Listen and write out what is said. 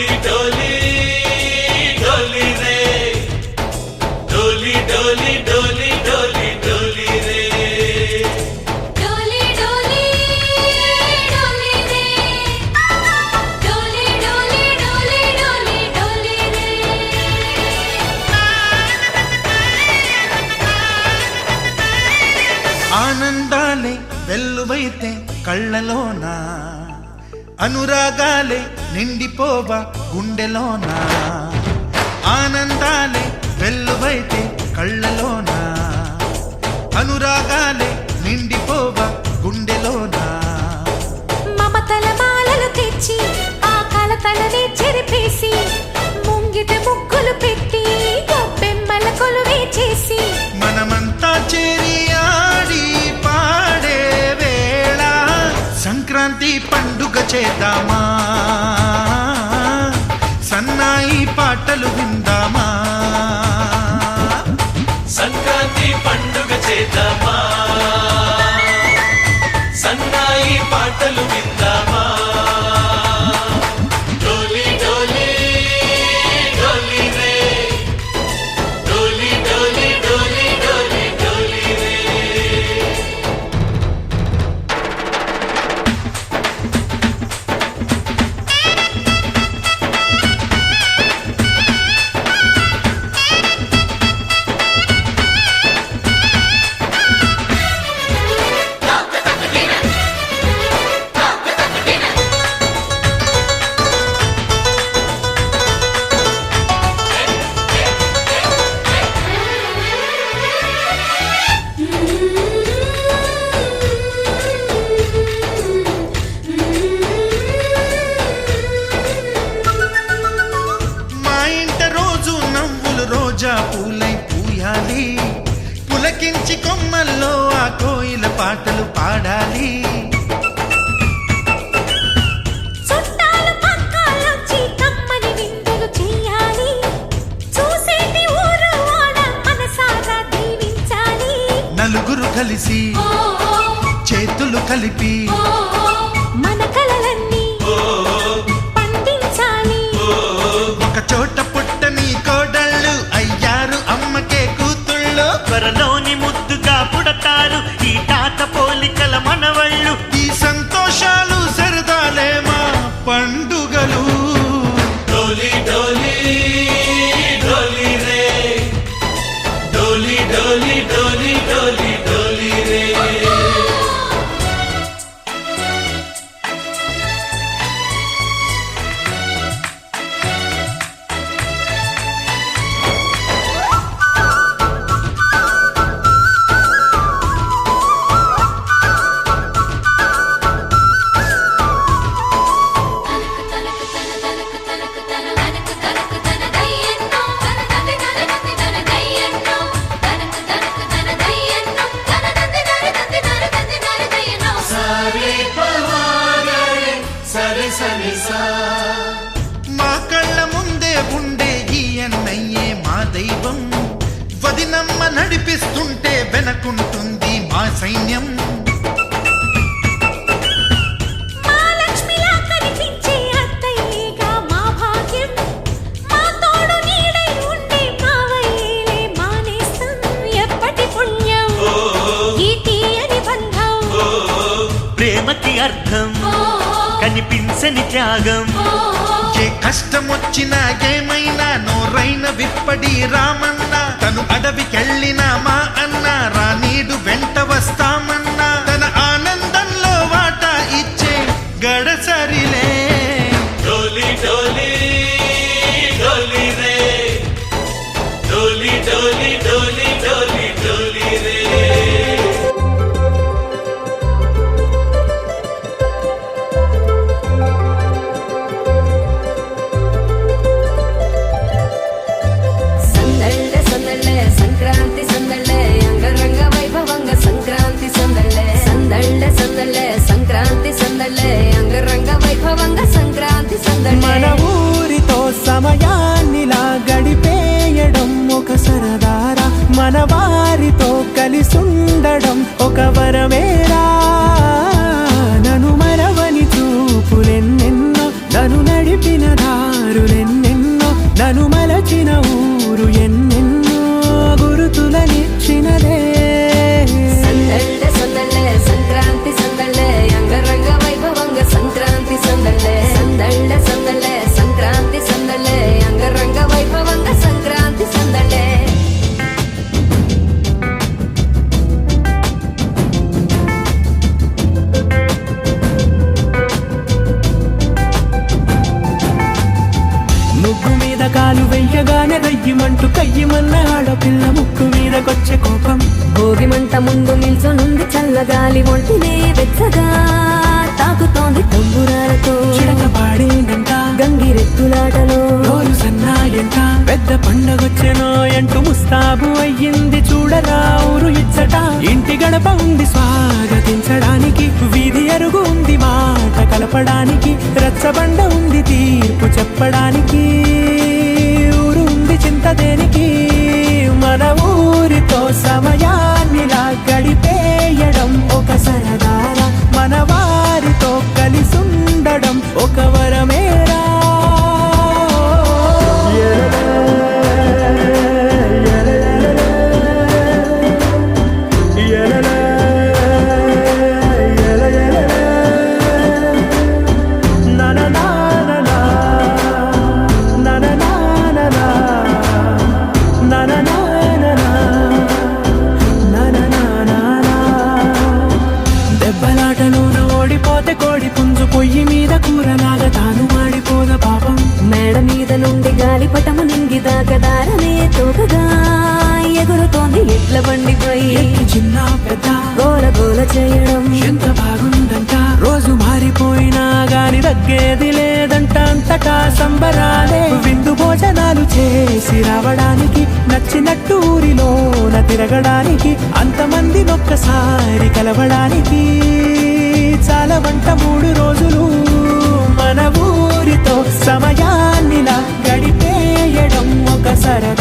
डोली डोली डोली रे डोली डोली डोली डोली डोली रे डोली डोली डोली रे डोली डोली डोली डोली डोली रे ఆనందాలే వెల్లువైతే కళ్ళలోనా అనురాగాలే నిండిపోవా గుండెలోనా ఆనందాలే వెల్లువైతే కళ్ళలోనా అనురాగాలే నిండిపోవా గుండెలోనా మమతల మాలలు తెచ్చి ఆ కలతలనే చెరిపేసి ముంగిట ముగ్గులు పెట్టి గొప్పెమ్మల కొలువే చేసి మనమంతా చేరి ఆడి పాడే వేళ సంక్రాంతి పండుగ చేద్దామా సన్నాయి పాటలు విందామా సంక్రాంతి పండుగ చేద్దామా సన్నాయి పాటలు విందామా డోలి డోలి డోలి రే డోలి డోలి డోలి డోలి డోలి రే మా ఇంట రోజు నవ్వులు రోజా పూలై పూయాలి పులకించి కొమ్మల్లో ఆ కోయిల పాటలు పాడాలి చుట్టాలు పక్కాలొచ్చి కమ్మని విందులు చేయాలి చూసేటి ఊరు వాడ మనసారా దీవించాలి నలుగురు కలిసి చేతులు కలిపి మన కలలన్నీ పండించాలి ఒక చోట పుట్టని కోడళ్ళు అయ్యారు అమ్మకే కూతుళ్ళు త్వరలోని ముద్దుగా పుడతారు ఈ తాత పోలికల మనవళ్ళు ఈ సంతోషాలు సరదాలే మా పండుగలు डोली डोली डोली रे डोली डोली डोली डोली डोली रे सारे पवारे सरे सरे सा మా కళ్ళ ముందే ఉండే ఈ అన్నయ్యే మా దైవం వదినమ్మ నడిపిస్తుంటే వెనకుంటుంది మా సైన్యం మా లక్ష్మిలా కనిపించే అత్తయ్యేగా మా భాగ్యం మా తోడు నీడై ఉండే మావయ్యేలే మానేస్తం ఎప్పటి పుణ్యం ఈ తీయని బంధం ప్రేమకి అర్థం కనిపించని త్యాగం ఏ కష్టం వచ్చినా ఏమైనా నోరైన విప్పడి రామన్న తను అడవికెళ్ళిన మా అన్న రానీడు వెంట వస్తామన్నా తన ఆనందంలో వాటా ఇచ్చే గడసరిలే डोली डोली डोली रे डोली डोली डोली डोली डोली रे సందళ్ళ సందళ్ళ సంక్రాంతి సందళ్ళ అంగరంగ వైభవంగ సంక్రాంతి సందళ్ళ సందళ్ళ సందళ్ళ సంక్రాంతి సందళ్ళ అంగరంగ వైభవంగ సంక్రాంతి సందళ్ళ మన ఊరితో సమయాన్నిలా గడిపేయడం ఒక సరదారా మన వారితో కలిసుండడం ఒక వరమేరా నన్ను మరవని చూపులెన్నెన్నో నన్ను నడిపిన దారు కాలు వెయ్యగానే రయ్యమంటూ కయ్యమన్న ఆడపిల్ల ముక్కు మీదకొచ్చే కోపం. భోగి మంట ముందు నిల్చొనుంది చల్లగాలి ఒంటినే వెచ్చగా తాకుతోంది తంబురాలతో చిడక పాడేనంట గంగిరెత్తులాటలో రోజు సన్నాయంట పెద్ద పండగొచ్చెనో అంటూ ముస్తాబు అయ్యింది చూడరా ఊరు ఇచ్చట. ఇంటి గడప ఉంది స్వాగతించడానికి, వీధి అరుగు ఉంది మాట కలపడానికి, రచ్చబండ ఉంది తీర్పు చెప్పడానికి, ఊరు ఉంది చింత దేనికి. మన ఊరితో సమయాన్నిలా గడిపేయడం ఒక సరదారా, మన వారితో కలిసుండడం ఒక వరమేరా. దెబ్బలాటలోన ఓడిపోతే కోడి పుంజు పొయ్యి మీద కూరలాగా తాను మాడిపోద పాపం. మేడ మీద నుండి గాలిపటము నింగి దాకదారనే తోకగా ఎగురుతోంది ఎడ్ల బండిపై ఎక్కి చిన్న పెద్ద గోల గోల చేయడం ఎంత బాగుందంట. రోజు మారిపోయినా గాని తగ్గేది లేదంట, అంతటా సంబరాలే. విందు భోజనాలు చేసి రావడానికి, నచ్చినట్టు ఊరిలోన తిరగడానికి, అంతమంది ఒక్కసారి కలవడానికి చాలా వంట 3 రోజులు. మన ఊరితో సమయాన్నిలా గడిపేయడం ఒక సరదా.